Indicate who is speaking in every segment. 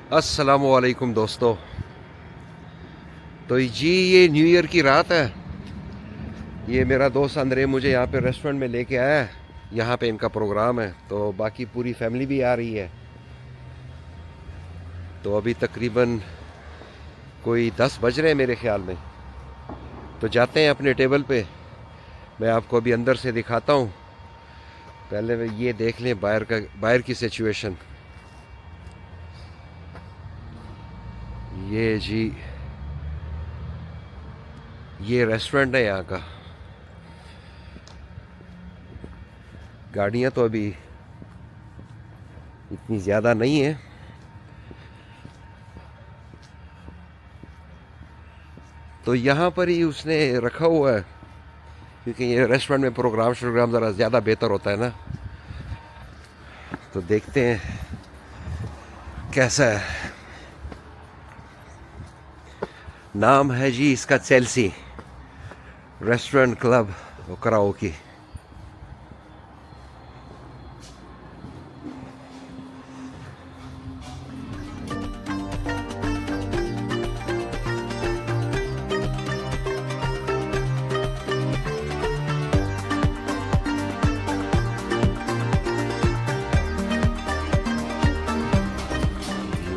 Speaker 1: अस्सलामुअलैकुम दोस्तों। तो जी ये न्यू ईयर की रात है। ये मेरा दोस्त अंदरे मुझे यहाँ पे रेस्टोरेंट में लेके आया है। यहाँ पे इनका प्रोग्राम है तो बाकी पूरी फैमिली भी आ रही है। तो अभी तकरीबन कोई 10 बज रहे हैं मेरे ख्याल में। तो जाते हैं अपने टेबल पे। मैं आपको अभी अंदर से दिखाता हूँ। पहले ये देख लें बाहर की सिचुएशन। ये जी ये रेस्टोरेंट है यहाँ का। गाड़ियाँ तो अभी इतनी ज़्यादा नहीं है। तो यहाँ पर ही उसने रखा हुआ है क्योंकि ये रेस्टोरेंट में प्रोग्राम ज़रा ज़्यादा बेहतर होता है ना। तो देखते हैं कैसा है। नाम है जी इसका चेल्सी रेस्टोरेंट क्लब कराओके।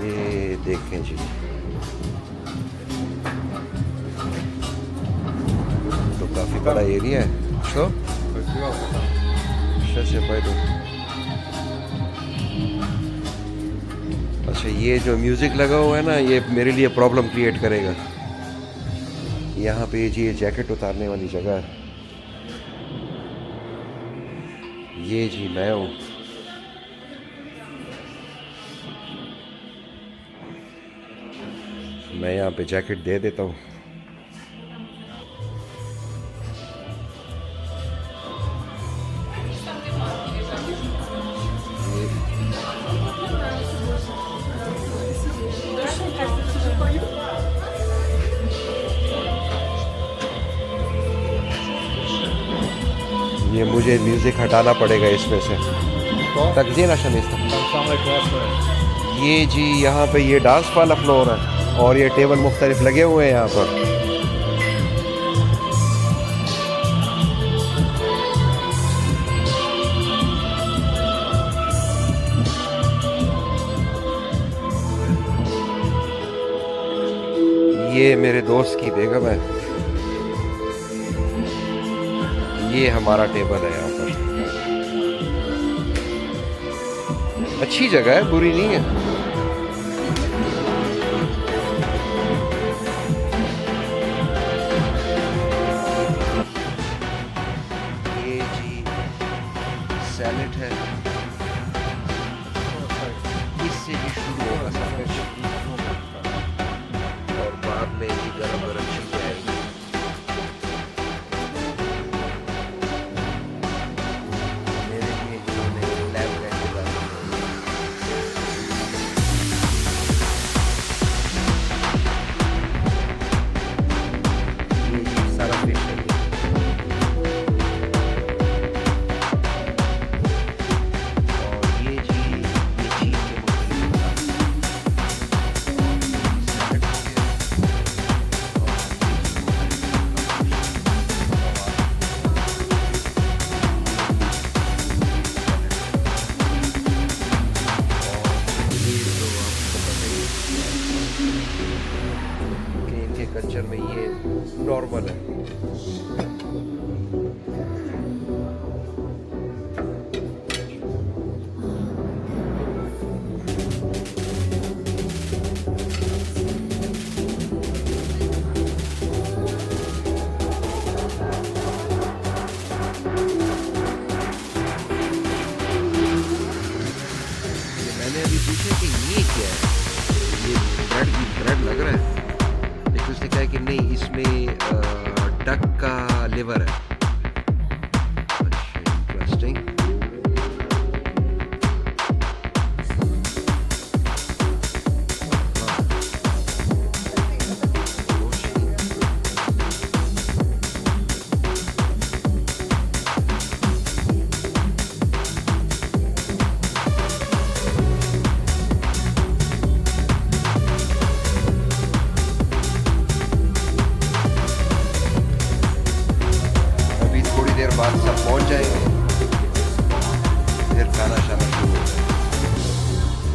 Speaker 1: ये देखें जी, तो काफ़ी बड़ा एरिया है। तो अच्छा, ये जो म्यूज़िक लगा हुआ है ना, ये मेरे लिए प्रॉब्लम क्रिएट करेगा। यहाँ पे जी ये जैकेट उतारने वाली जगह है। ये जी मैं हूँ। मैं यहाँ पे जैकेट दे देता हूँ। ये मुझे म्यूज़िक हटाना पड़ेगा इसमें से। तकजीन ये जी यहाँ पे ये डांस वाला फ्लोर है और ये टेबल मुख्तलिफ लगे हुए हैं यहाँ पर। ये मेरे दोस्त की बेगम है। ये हमारा टेबल है यहाँ पर। अच्छी जगह है, बुरी नहीं है। ये जी सैलेड है। इससे भी शुरू होगा सब कुछ और बाद में ही गरम गरम चीजें आएगी। मेरे लिए इन्होंने लैब का ये जी सारा फिश है। और ये जी ये चीज के इनके कल्चर में ये नॉर्मल है। मैंने अभी पूछा कि ये क्या है, ये ब्रेड लग रहा है। लेकिन उसने कहा कि नहीं, इसमें डक का लिवर है। अच्छा, इंटरेस्टिंग।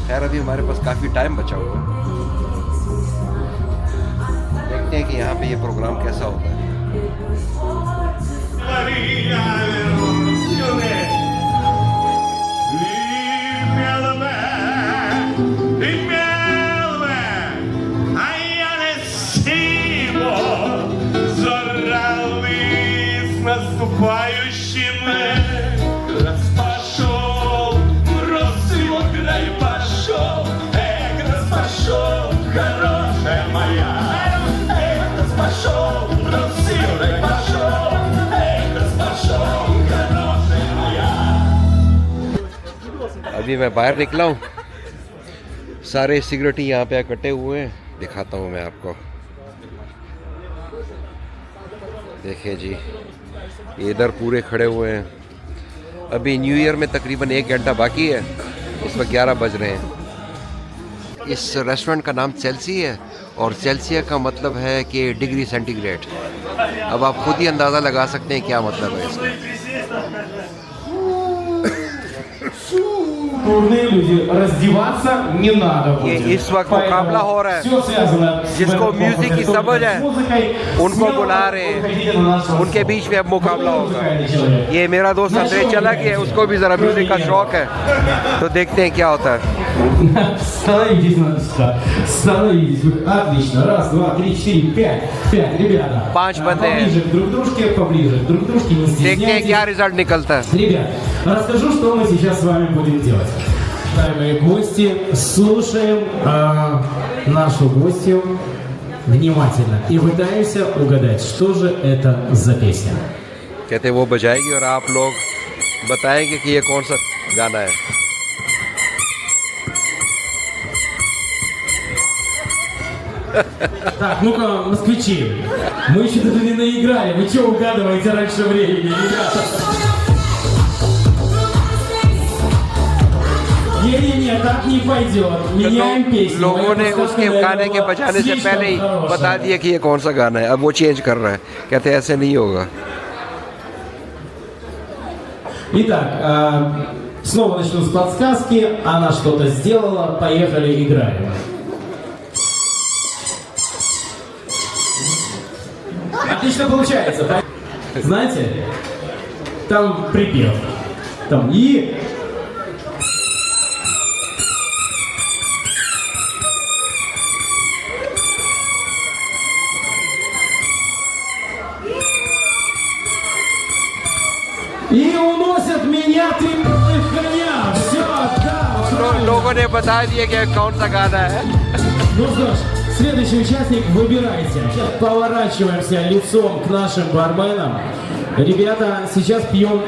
Speaker 1: खैर अभी हमारे पास काफ़ी टाइम बचा हुआ है, देखते हैं कि यहाँ पे ये प्रोग्राम कैसा होता है। अभी मैं बाहर निकला हूँ, सारे सिगरेटी यहाँ पे इकट्ठे हुए हैं, दिखाता हूँ मैं आपको। देखिए जी, इधर पूरे खड़े हुए हैं। अभी न्यू ईयर में तकरीबन 1 घंटा बाकी है, इस वक्त 11 बज रहे हैं। इस रेस्टोरेंट का नाम चेल्सी है और सेल्सियस का मतलब है कि डिग्री सेंटीग्रेड। अब आप खुद ही अंदाज़ा लगा सकते हैं क्या मतलब है इसका। ये इस वक्त मुकाबला हो रहा है, जिसको म्यूजिक की समझ है उनको बुला रहे हैं, उनके बीच में अब मुकाबला होगा। ये मेरा दोस्त अंदर चला गया है, उसको भी ज़रा म्यूजिक का शौक है, तो देखते हैं क्या होता है।
Speaker 2: Отлично. 1, 2, 3, 4, 5, ребята.
Speaker 1: 5 बंदे हैं,
Speaker 2: поближе к друг дружке, не
Speaker 1: देखते हैं
Speaker 2: стесняйтесь.
Speaker 1: क्या रिजल्ट निकलता है।
Speaker 2: Ребят, расскажу, что мы сейчас с вами будем делать. Уважаемые гости, слушаем нашу гостью внимательно и пытаемся угадать, что же это за песня.
Speaker 1: कहते वो बजाएगी और आप लोग बताएंगे कि ये कौन सा गाना है।
Speaker 2: Так, ну-ка, москвичи, мы еще даже не наиграли, вы что угадываете раньше времени, ребята? Не-не-не, так не пойдет, меняем песню.
Speaker 1: लोगों ने उसके गाने के बजाने से पहले ही बता दिया कि ये कौन सा गाना है, अब वो चेंज कर रहा है, कहते ऐसे नहीं होगा।
Speaker 2: Итак, снова начну с подсказки, она что-то сделала, поехали, играем. Отлично получается. Знаете, там припев. Там и... И уносят меня 3 белых коня. Все, да.
Speaker 1: लोगों ने बता दिया कि कौन सा गाना है।
Speaker 2: Ну что ж, следующий участник выбирайте. Сейчас поворачиваемся лицом к нашим барменам. Ребята, сейчас пьем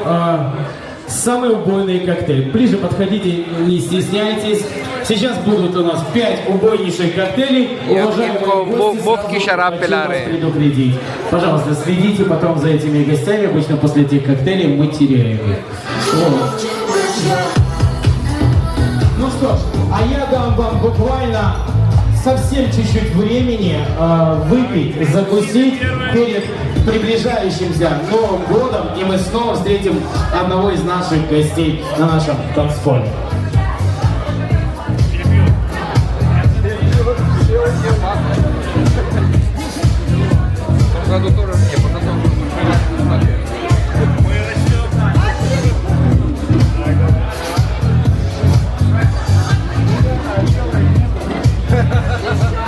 Speaker 2: самый убойный коктейль. Ближе подходите, не стесняйтесь. Сейчас будут у нас 5 убойнейших коктейлей. Уважаемые гости,
Speaker 1: मुफ्त शराब पिला रहे हैं।
Speaker 2: предупредить. Пожалуйста, следите потом за этими гостями. Обычно после этих коктейлей мы теряем их. Вот. Ну что ж, а я дам вам буквально совсем чуть-чуть времени выпить, закусить перед приближающимся Новым годом, и мы снова встретим одного из наших гостей на нашем танцполе.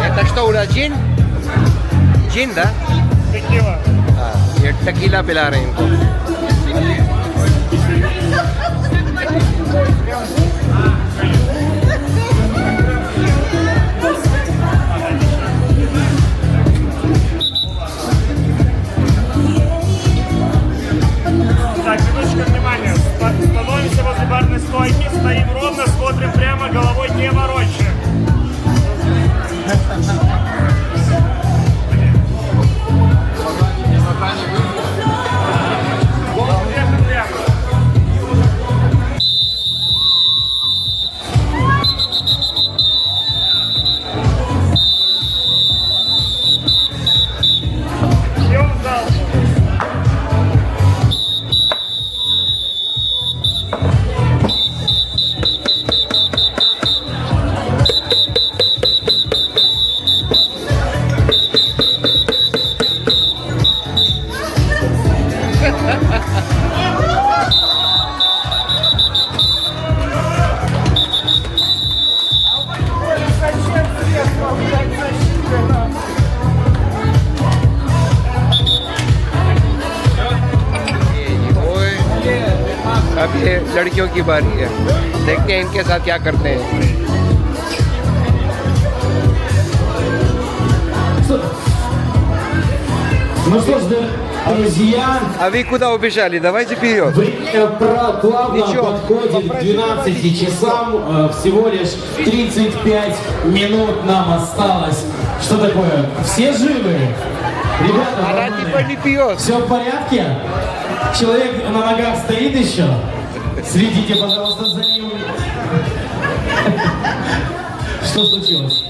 Speaker 1: Это что, у нас джин? Джин, да?
Speaker 3: Текила.
Speaker 1: ये टकीला पिला रहे हैं इनको।
Speaker 3: Так, минуточку внимания. Становимся возле барной стойки, стоим ровно, смотрим прямо, головой не ворочаем.
Speaker 1: अब ये लड़कियों की बारी है, देखते हैं इनके साथ क्या करते हैं।
Speaker 2: Ну что ж, друзья,
Speaker 1: अभी куда убежали? Давайте вперед.
Speaker 2: время плавно
Speaker 1: Ничего,
Speaker 2: подходит к 12 часам. Всего лишь 35 минут нам осталось. Что такое? Все живы? Ребята,
Speaker 1: Она типа не пьет.
Speaker 2: все в порядке? Человек на ногах стоит еще? Следите, пожалуйста, за ним. Что случилось?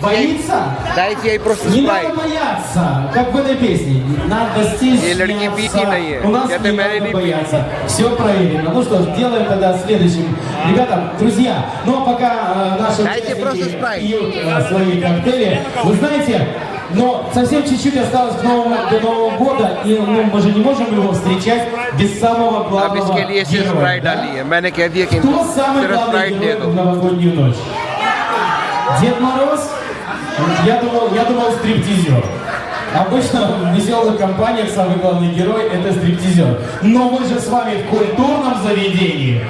Speaker 2: Боится?
Speaker 1: Дайте ей просто
Speaker 2: Не
Speaker 1: спрайт.
Speaker 2: надо бояться, как в этой песне. Надо
Speaker 1: ये लड़की पीती
Speaker 2: стесняться.
Speaker 1: नहीं है.
Speaker 2: У нас
Speaker 1: Это
Speaker 2: не
Speaker 1: मैंने
Speaker 2: надо
Speaker 1: не
Speaker 2: бояться. Все проверено. Ну что ж, делаем тогда следующим. Ребята, друзья, ну а пока наши
Speaker 1: Дайте просто
Speaker 2: участники
Speaker 1: спрайт.
Speaker 2: пьют свои коктейли, вы знаете, но совсем чуть-чуть осталось до Нового года, и ну, мы же не можем его встречать без самого
Speaker 1: अब
Speaker 2: главного
Speaker 1: इसके लिए सिर्फ
Speaker 2: героя,
Speaker 1: स्प्राइट
Speaker 2: да?
Speaker 1: डाली है, मैंने कह दिया कि
Speaker 2: Кто самый
Speaker 1: सिर्फ
Speaker 2: главный
Speaker 1: स्प्राइट दे
Speaker 2: герой
Speaker 1: दो।
Speaker 2: в новогоднюю ночь? Дед Мороз? Я думал стриптизер. Обычно в веселых компаниях самый главный герой — это стриптизер. Но мы же с вами в культурном заведении,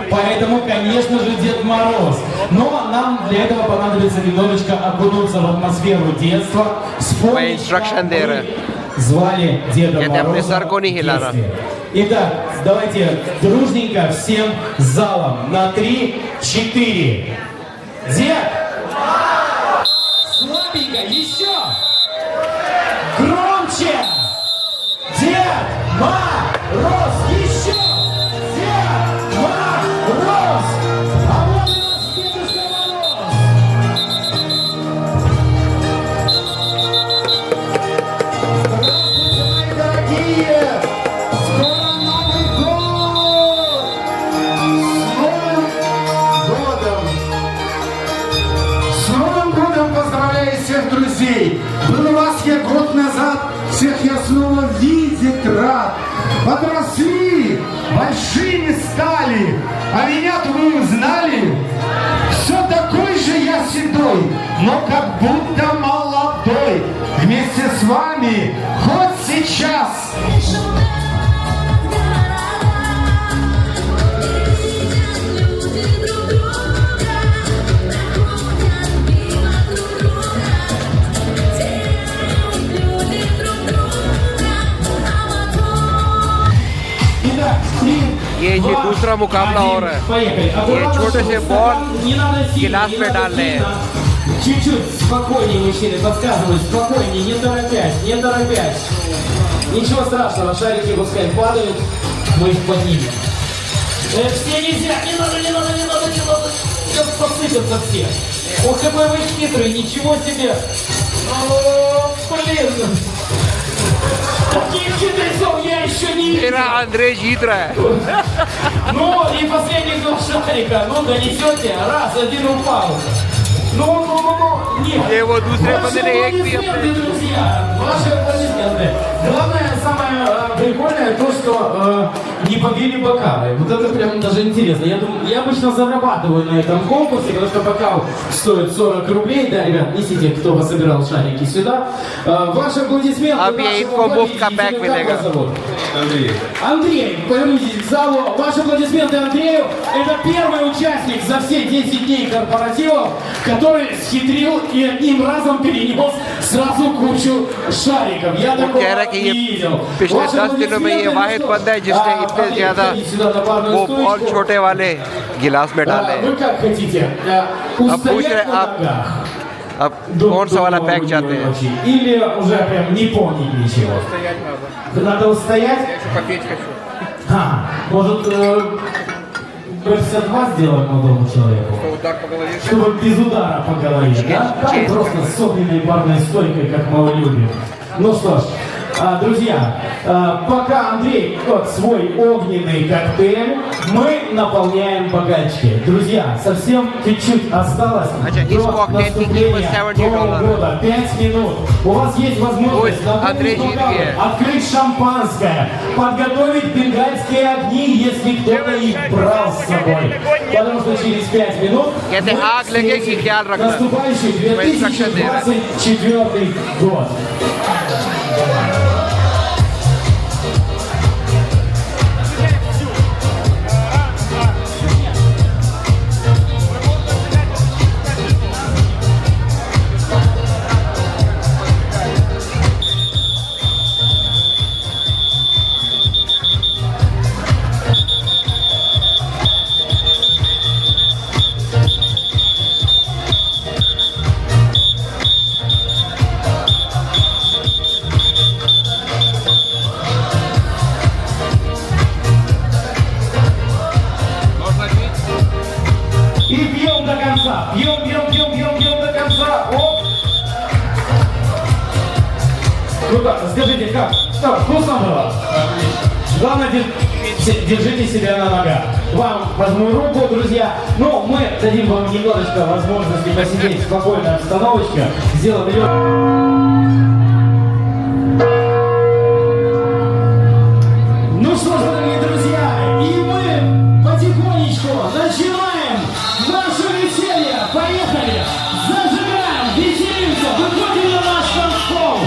Speaker 2: поэтому, конечно же, Дед Мороз. Но нам для этого понадобится немножечко окунуться в атмосферу детства,
Speaker 1: Мои
Speaker 2: вспомнить,
Speaker 1: instruction
Speaker 2: как
Speaker 1: दे
Speaker 2: мы
Speaker 1: रहे.
Speaker 2: звали Деда
Speaker 1: कहते अपने
Speaker 2: Мороза
Speaker 1: सर को नहीं
Speaker 2: в
Speaker 1: हिलाना।
Speaker 2: детстве. Итак, давайте дружненько всем залом на 3-4. Дед! Слабенько, еще! Громче! Дед Мороз! Еще! Дед Мороз! А вот и наш Дедушка Мороз! Здравствуйте, мои дорогие! Скоро Новый год! С Новым годом!
Speaker 4: С Новым годом поздравляю всех друзей! Был у вас я год назад, всех я снова видеть рад. Подросли, большими стали, а меня-то вы узнали? Все такой же я седой, но как будто молодой. Вместе с вами хоть сейчас.
Speaker 2: Итак, 3,
Speaker 1: ये
Speaker 2: 2,
Speaker 1: दूसरा मुकाबला हो रहा है।
Speaker 2: Поехали.
Speaker 1: ये छोटे से बॉल
Speaker 2: не надо сильно,
Speaker 1: गिलास
Speaker 2: не
Speaker 1: में
Speaker 2: надо
Speaker 1: डालने हैं।
Speaker 2: сильно. Чуть-чуть спокойнее, мужчины, подсказывают, спокойнее, не торопясь, не торопясь. Ничего страшного, шарики пускай падают, мы их поднимем. Все нельзя, не надо. Сейчас посыпятся все. Ох, какой вы хитрый, ничего себе. О, блин. Таких хитрецов я еще не видел.
Speaker 1: मेरा Андрей जीत रहा है।
Speaker 2: Ну, и последних два шарика. Ну, донесете. Раз, один упал. Ну, нет.
Speaker 1: ये वो दूसरे
Speaker 2: Ваши
Speaker 1: बंदे ने एक भी
Speaker 2: аплодисменты,
Speaker 1: अपने
Speaker 2: друзья. Ваши аплодисменты. Главное, самое прикольное, то, что не побили бокалы. Вот это прям даже интересно. Я обычно зарабатываю на этом конкурсе, потому что бокал стоит 40 рублей. Да, ребят, несите, кто пособирал шарики сюда. Ваши аплодисменты.
Speaker 1: अब ये
Speaker 2: нашему
Speaker 1: इनको मुफ्त का
Speaker 2: победителю.
Speaker 1: पैक
Speaker 2: Как
Speaker 1: मिलेगा।
Speaker 2: вас зовут? Андрей, повернитесь к залу. Ваши аплодисменты Андрею. Это первый участник за все 10 дней корпоратива, который схитрил и одним разом перенес сразу кучу шариков. Я такого
Speaker 1: कह रहा है कि
Speaker 2: не
Speaker 1: ये
Speaker 2: видел.
Speaker 1: पिछले
Speaker 2: Ваши
Speaker 1: 10 दिनों में ये
Speaker 2: аплодисменты,
Speaker 1: वाहिद
Speaker 2: ну что,
Speaker 1: बंदा है जिसने इतने
Speaker 2: Андрей,
Speaker 1: ज्यादा
Speaker 2: ходите сюда на барную
Speaker 1: वो बॉल
Speaker 2: стоечку.
Speaker 1: छोटे वाले गिलास में डाले हैं।
Speaker 2: Вы как хотите?
Speaker 1: पूछ रहे
Speaker 2: Устоять на
Speaker 1: आप-
Speaker 2: ногах?
Speaker 1: अब
Speaker 2: До-
Speaker 1: कौन सा
Speaker 2: до
Speaker 1: वाला पैक
Speaker 2: новогодней
Speaker 1: चाहते हैं?
Speaker 2: ночи. Или уже прям не помнить ничего? Надо устоять? Может, Б-52 сделаем молодому человеку? Чтобы без удара по голове, да? Так, просто с огненной барной стойкой, как мы любим. Ну что ж, друзья, пока Андрей пьет свой огненный коктейль, мы наполняем бокальчики. Друзья, совсем чуть-чуть осталось
Speaker 1: अच्छा,
Speaker 2: до
Speaker 1: इस коктейль की कीमत
Speaker 2: наступления
Speaker 1: $70
Speaker 2: Нового года. 5 минут. У вас есть возможность
Speaker 1: Ой,
Speaker 2: наполнить
Speaker 1: Андрей
Speaker 2: бокалы,
Speaker 1: Жиргия.
Speaker 2: открыть шампанское, подготовить бенгальские огни, если кто-то их брал с собой. Потому что через 5 минут
Speaker 1: कहते हैं,
Speaker 2: мы
Speaker 1: आग लगेगी,
Speaker 2: встретим
Speaker 1: ख्याल रखना।
Speaker 2: наступающий
Speaker 1: मैं instruction दे रहा हूं।
Speaker 2: 2024 год. Пьем до конца. Оп. Круто. Скажите, как? Что, вкусно было? Главное, держите себя на ногах. Вам возьму руку, друзья. Но мы дадим вам немножечко возможности посидеть в спокойной обстановочке. Сделаем ее. Ну что ж, дорогие друзья, и мы потихонечку начинаем наше веселье. Поехали! Зажигаем, веселимся, выходим на наш танцпол.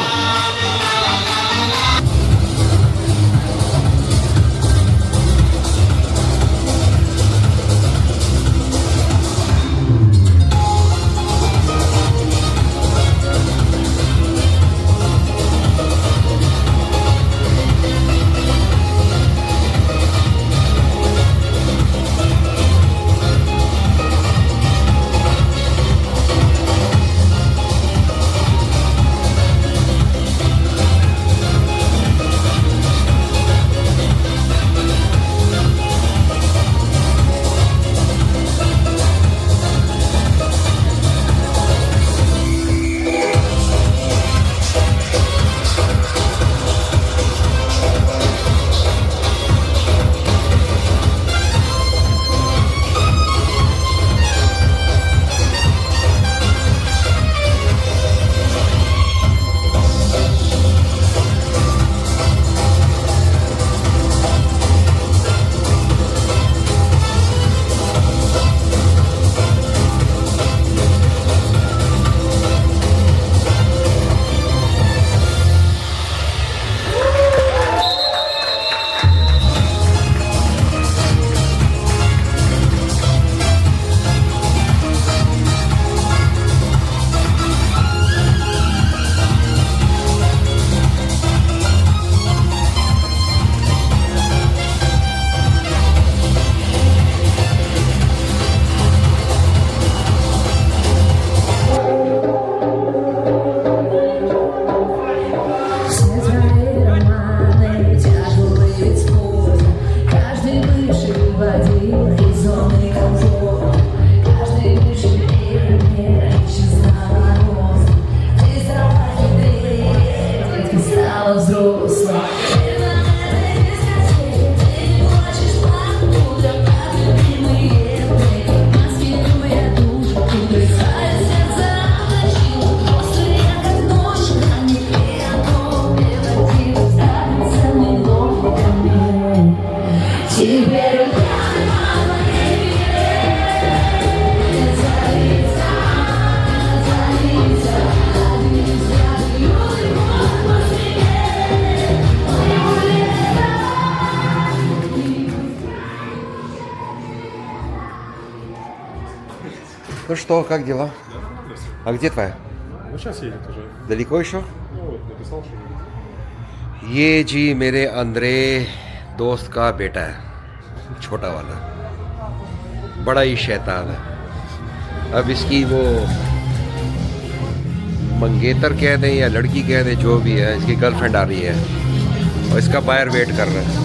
Speaker 1: Ну что, как дела? А где твоя?
Speaker 5: Ну, сейчас едет уже.
Speaker 1: Далеко еще?
Speaker 5: Ну, вот, написал, что едет.
Speaker 1: ये जी मेरे अंद्रे दोस्त का बेटा है, छोटा वाला, बड़ा ही शैतान है। अब इसकी वो मंगेतर कह दें या लड़की कह दें, जो भी है, इसकी गर्लफ्रेंड आ रही है और इसका बायर वेट कर रहा है।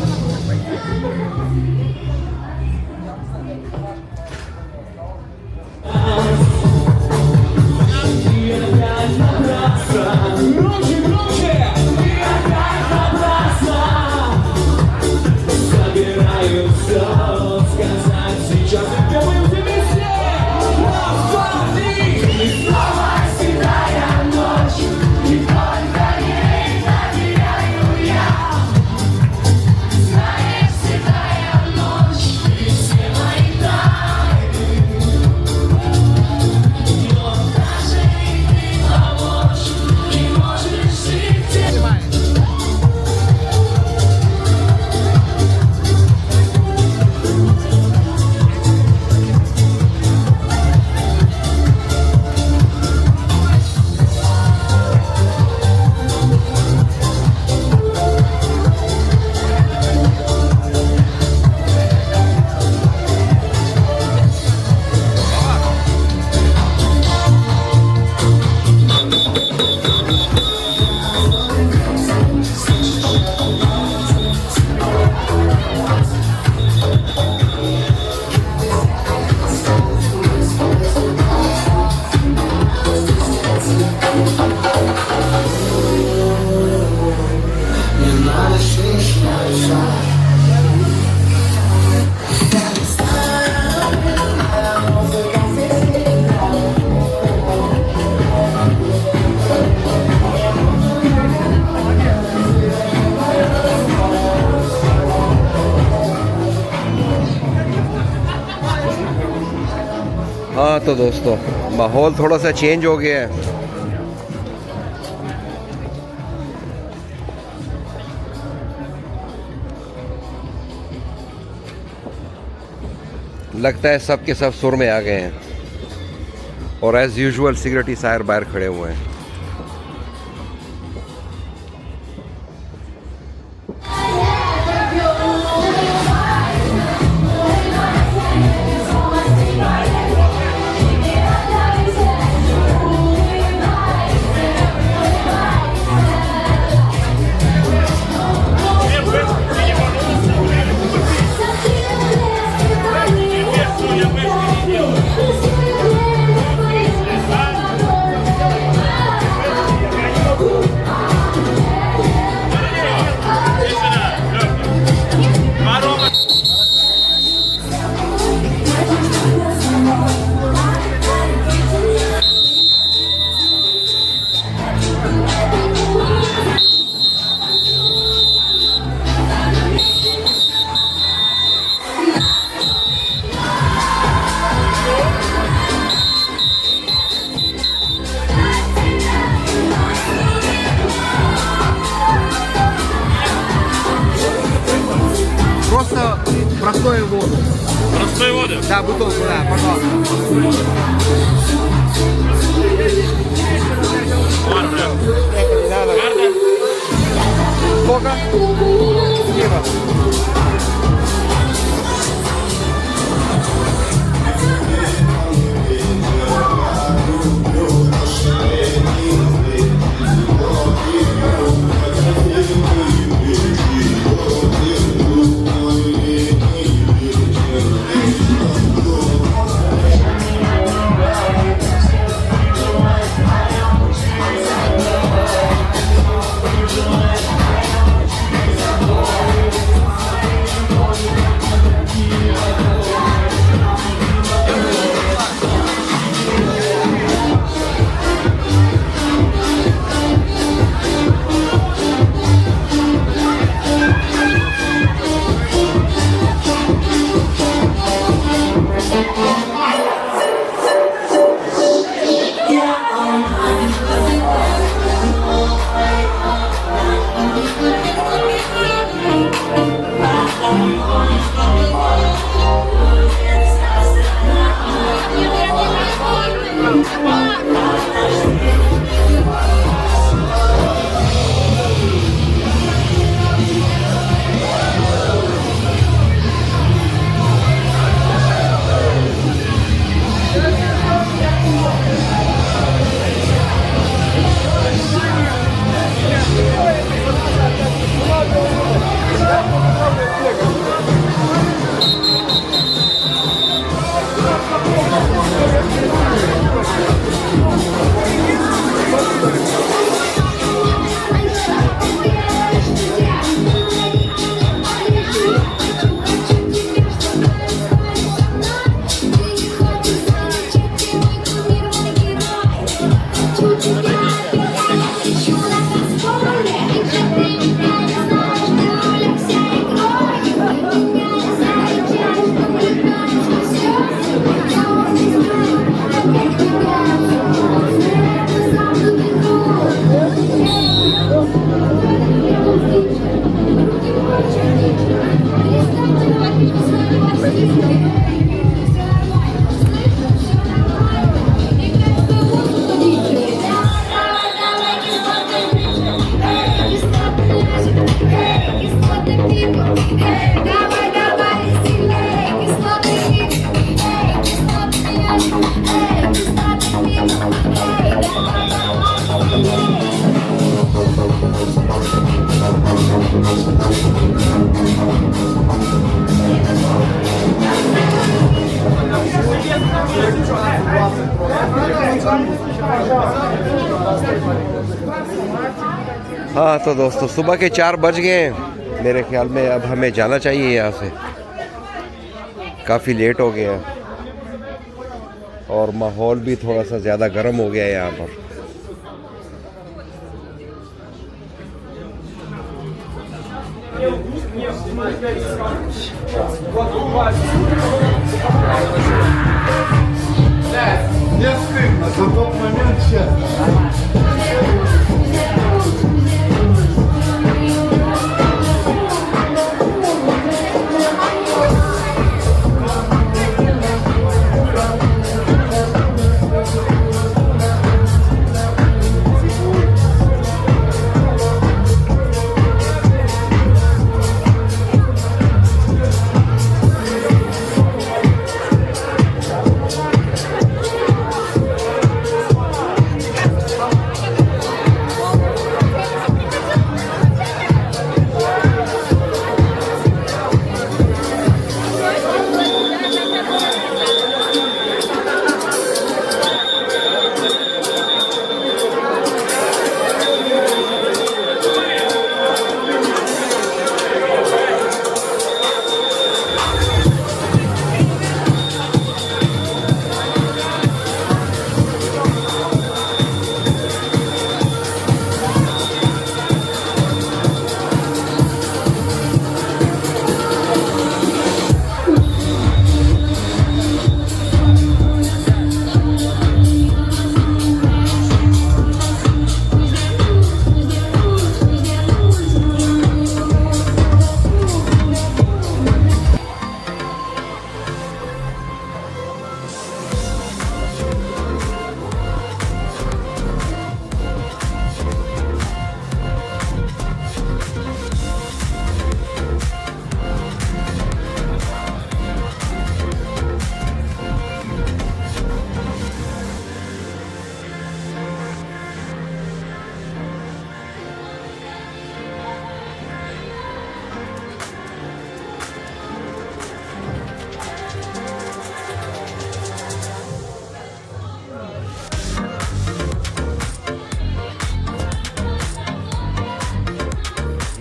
Speaker 1: हाँ तो दोस्तों माहौल थोड़ा सा चेंज हो गया है। लगता है सब के सब सुर में आ गए हैं और एज यूजुअल सिक्योरिटी सायर बाहर खड़े हुए हैं।
Speaker 6: Просто простую воду.
Speaker 3: Простую воду.
Speaker 6: Да, бутылку, да, пожалуйста. Сколько? Спасибо.
Speaker 1: हाँ तो दोस्तों सुबह के 4 बज गए हैं। मेरे ख्याल में अब हमें जाना चाहिए यहाँ से, काफ़ी लेट हो गया है और माहौल भी थोड़ा सा ज़्यादा गर्म हो गया है यहाँ पर।
Speaker 4: Мне стыдно за тот момент, честно.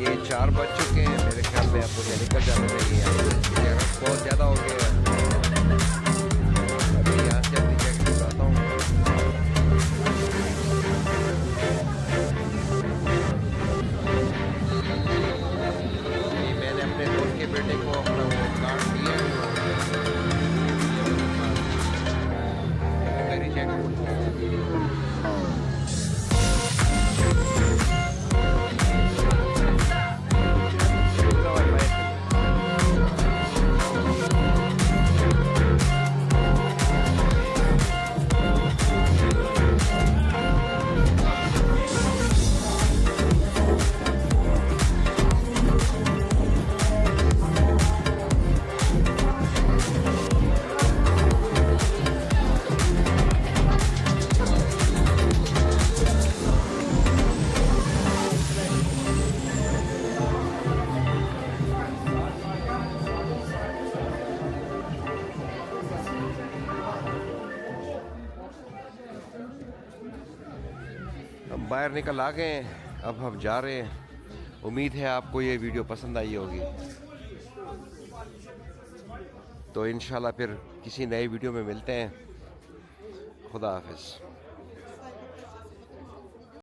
Speaker 1: ये 4 बज चुके हैं, मेरे ख्याल में अब मुझे निकल जाना चाहिए यहाँ से। ये रश बहुत ज़्यादा हो गया है। अभी यहाँ से अपनी जगह उठाता हूँ। ये मैंने अपने दोस्त के बेटे को अपना वो कार्ड दिया है। मेरी जगह हम बाहर निकल आ गए हैं, अब हम जा रहे हैं। उम्मीद है आपको ये वीडियो पसंद आई होगी। तो इंशाल्लाह फिर किसी नए वीडियो में मिलते हैं। खुदा हाफिज़।